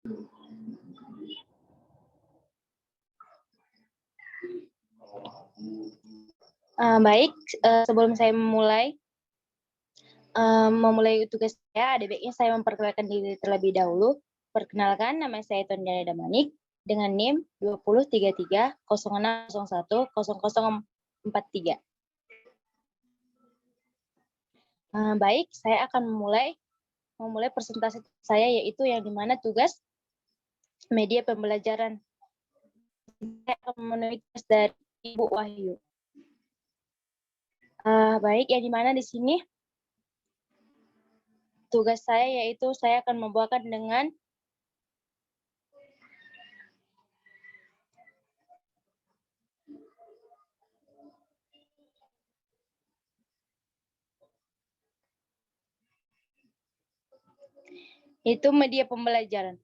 Baik, sebelum saya memulai tugas saya, ada baiknya saya memperkenalkan diri terlebih dahulu. Perkenalkan, nama saya Tonjana Damanik dengan NIM 203306010043. Baik, saya akan memulai presentasi saya, yaitu yang dimana tugas media pembelajaran. Saya akan memenuhi tugas dari Ibu Wahyu. Baik, yang dimana di sini tugas saya yaitu saya akan membawakan dengan itu media pembelajaran.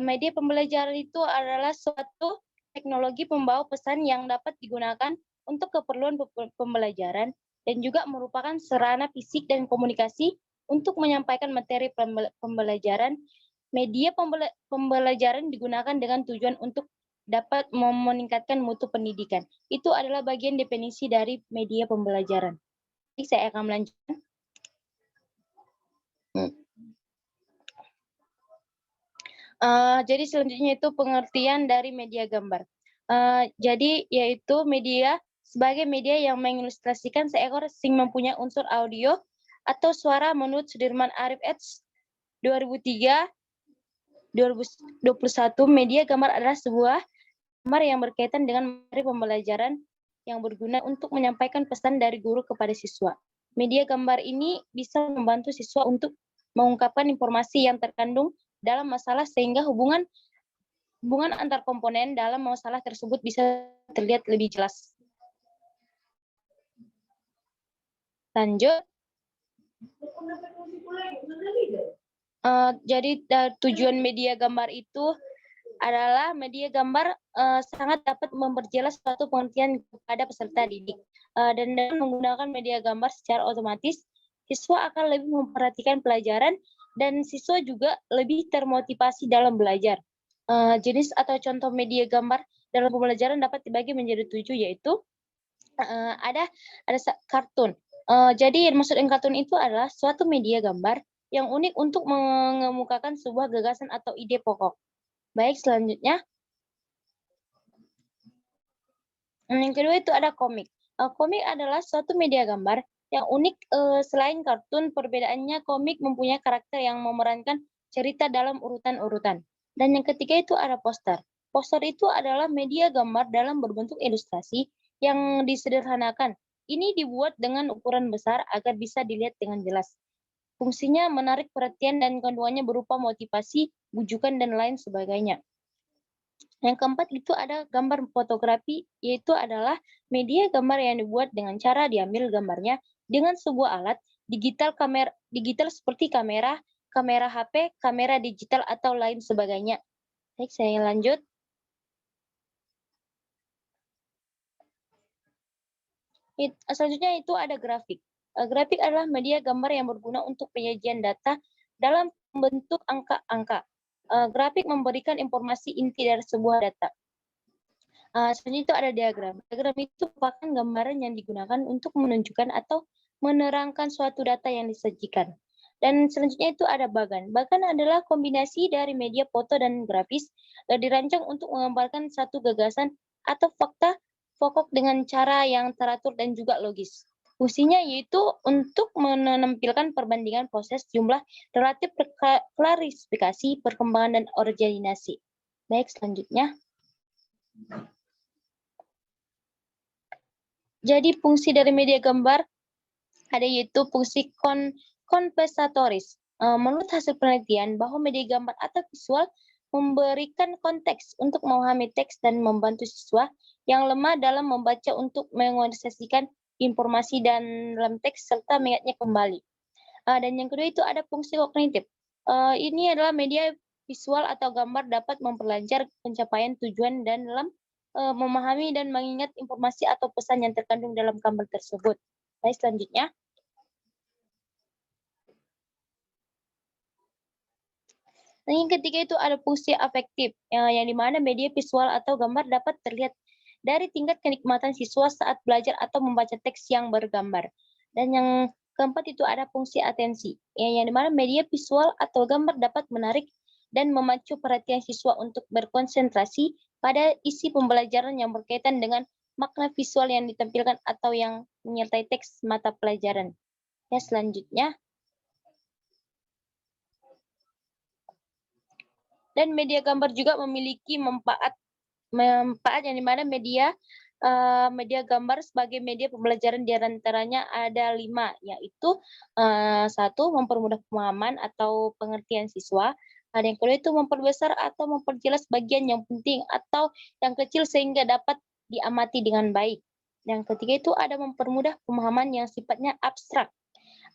Media pembelajaran itu adalah suatu teknologi pembawa pesan yang dapat digunakan untuk keperluan pembelajaran dan juga merupakan sarana fisik dan komunikasi untuk menyampaikan materi pembelajaran. Media pembelajaran digunakan dengan tujuan untuk dapat meningkatkan mutu pendidikan. Itu adalah bagian definisi dari media pembelajaran. Jadi saya akan melanjutkan. Jadi selanjutnya itu pengertian dari media gambar. Jadi yaitu media sebagai media yang mengilustrasikan seekor sing mempunyai unsur audio atau suara menurut Sudirman Arif eds. 2021, media gambar adalah sebuah gambar yang berkaitan dengan materi pembelajaran yang berguna untuk menyampaikan pesan dari guru kepada siswa. Media gambar ini bisa membantu siswa untuk mengungkapkan informasi yang terkandung dalam masalah sehingga hubungan antar komponen dalam masalah tersebut bisa terlihat lebih jelas. Lanjut. Jadi tujuan media gambar itu adalah media gambar sangat dapat memperjelas suatu pengertian kepada peserta didik. Dan dengan menggunakan media gambar secara otomatis, siswa akan lebih memperhatikan pelajaran dan siswa juga lebih termotivasi dalam belajar. Jenis atau contoh media gambar dalam pembelajaran dapat dibagi menjadi 7, yaitu ada kartun. Jadi yang maksud kartun itu adalah suatu media gambar yang unik untuk mengemukakan sebuah gagasan atau ide pokok. Baik, selanjutnya. Yang kedua itu ada komik. Komik adalah suatu media gambar yang unik. Selain kartun, perbedaannya komik mempunyai karakter yang memerankan cerita dalam urutan-urutan. Dan yang ketiga itu ada poster. Poster itu adalah media gambar dalam berbentuk ilustrasi yang disederhanakan. Ini dibuat dengan ukuran besar agar bisa dilihat dengan jelas. Fungsinya menarik perhatian dan keduanya berupa motivasi, bujukan, dan lain sebagainya. Yang keempat itu ada gambar fotografi, yaitu adalah media gambar yang dibuat dengan cara diambil gambarnya dengan sebuah alat digital seperti kamera HP, kamera digital, atau lain sebagainya. Baik, saya lanjut. Selanjutnya itu ada grafik. Grafik adalah media gambar yang berguna untuk penyajian data dalam bentuk angka-angka. Grafik memberikan informasi inti dari sebuah data. Selanjutnya itu ada diagram. Diagram itu merupakan gambaran yang digunakan untuk menunjukkan atau menerangkan suatu data yang disajikan. Dan selanjutnya itu ada bagan. Bagan adalah kombinasi dari media foto dan grafis dan dirancang untuk menggambarkan satu gagasan atau fakta pokok dengan cara yang teratur dan juga logis. Fungsinya yaitu untuk menampilkan perbandingan proses jumlah relatif klarifikasi, perkembangan, dan originasi. Baik, selanjutnya. Jadi fungsi dari media gambar ada yaitu fungsi kompensatoris. Menurut hasil penelitian bahwa media gambar atau visual memberikan konteks untuk memahami teks dan membantu siswa yang lemah dalam membaca untuk mengonversikan informasi dalam teks serta mengingatnya kembali. Dan yang kedua itu ada fungsi kognitif. Ini adalah media visual atau gambar dapat memperlancar pencapaian tujuan dan dalam memahami dan mengingat informasi atau pesan yang terkandung dalam gambar tersebut. Baik, selanjutnya. Dan yang ketiga itu ada fungsi afektif, yang dimana media visual atau gambar dapat terlihat dari tingkat kenikmatan siswa saat belajar atau membaca teks yang bergambar. Dan yang keempat itu ada fungsi atensi, yang dimana media visual atau gambar dapat menarik dan memacu perhatian siswa untuk berkonsentrasi pada isi pembelajaran yang berkaitan dengan makna visual yang ditampilkan atau yang menyertai teks mata pelajaran. Ya, selanjutnya. Dan media gambar juga memiliki manfaat yang dimana media gambar sebagai media pembelajaran diantaranya ada 5, yaitu 1, mempermudah pemahaman atau pengertian siswa. Ada yang kedua itu memperbesar atau memperjelas bagian yang penting atau yang kecil sehingga dapat diamati dengan baik. Yang ketiga itu ada mempermudah pemahaman yang sifatnya abstrak.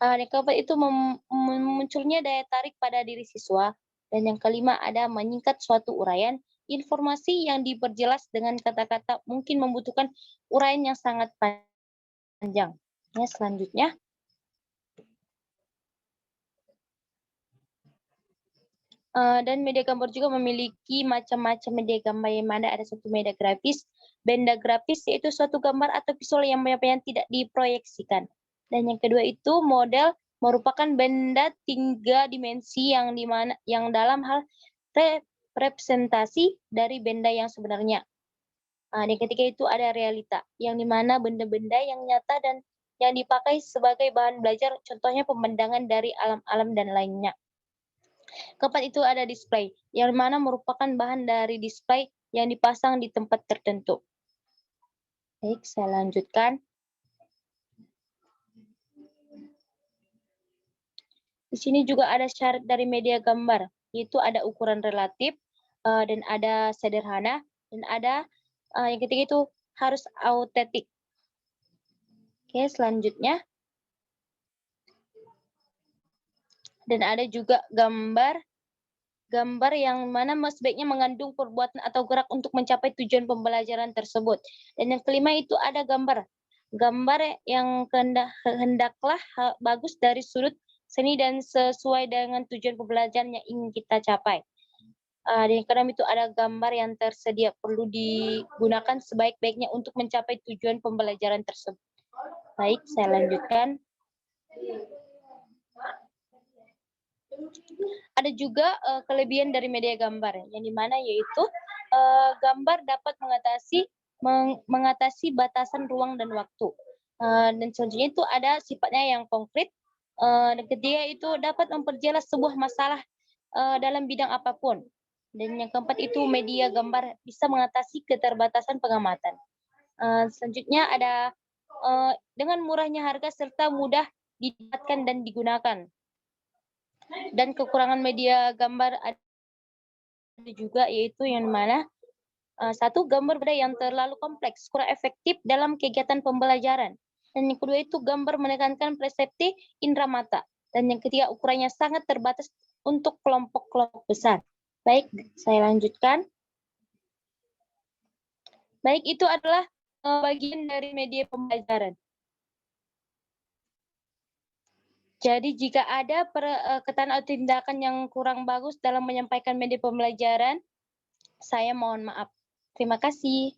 Yang keempat itu munculnya daya tarik pada diri siswa. Dan yang kelima ada menyingkat suatu uraian. Informasi yang diperjelas dengan kata-kata mungkin membutuhkan uraian yang sangat panjang. Ya, selanjutnya. Dan media gambar juga memiliki macam-macam media gambar yang mana ada satu media grafis. Benda grafis yaitu suatu gambar atau visual yang tidak diproyeksikan. Dan yang kedua itu model merupakan benda 3 dimensi yang dalam hal representasi dari benda yang sebenarnya. Yang ketiga itu ada realita, yang dimana benda-benda yang nyata dan yang dipakai sebagai bahan belajar, contohnya pemandangan dari alam-alam dan lainnya. Keempat itu ada display, yang mana merupakan bahan dari display yang dipasang di tempat tertentu. Baik, saya lanjutkan. Di sini juga ada syarat dari media gambar, yaitu ada ukuran relatif, dan ada sederhana, dan ada yang ketiga itu harus autentik. Oke, selanjutnya. Dan ada juga gambar yang mana sebaiknya mengandung perbuatan atau gerak untuk mencapai tujuan pembelajaran tersebut. Dan yang kelima itu ada gambar yang hendaklah bagus dari sudut seni dan sesuai dengan tujuan pembelajaran yang ingin kita capai. Dan yang keenam itu ada gambar yang tersedia perlu digunakan sebaik-baiknya untuk mencapai tujuan pembelajaran tersebut. Baik, saya lanjutkan. Ada juga kelebihan dari media gambar, yang dimana yaitu gambar dapat mengatasi batasan ruang dan waktu. Dan selanjutnya itu ada sifatnya yang konkret. Dan ketiga itu dapat memperjelas sebuah masalah dalam bidang apapun. Dan yang keempat itu media gambar bisa mengatasi keterbatasan pengamatan. Selanjutnya ada dengan murahnya harga serta mudah didapatkan dan digunakan. Dan kekurangan media gambar ada juga, yaitu yang mana satu, gambar benda yang terlalu kompleks, kurang efektif dalam kegiatan pembelajaran. Dan yang kedua itu gambar menekankan persepsi indera mata. Dan yang ketiga ukurannya sangat terbatas untuk kelompok-kelompok besar. Baik, saya lanjutkan. Baik, itu adalah bagian dari media pembelajaran. Jadi jika ada perkataan atau tindakan yang kurang bagus dalam menyampaikan media pembelajaran, saya mohon maaf. Terima kasih.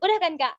Udah kan, Kak?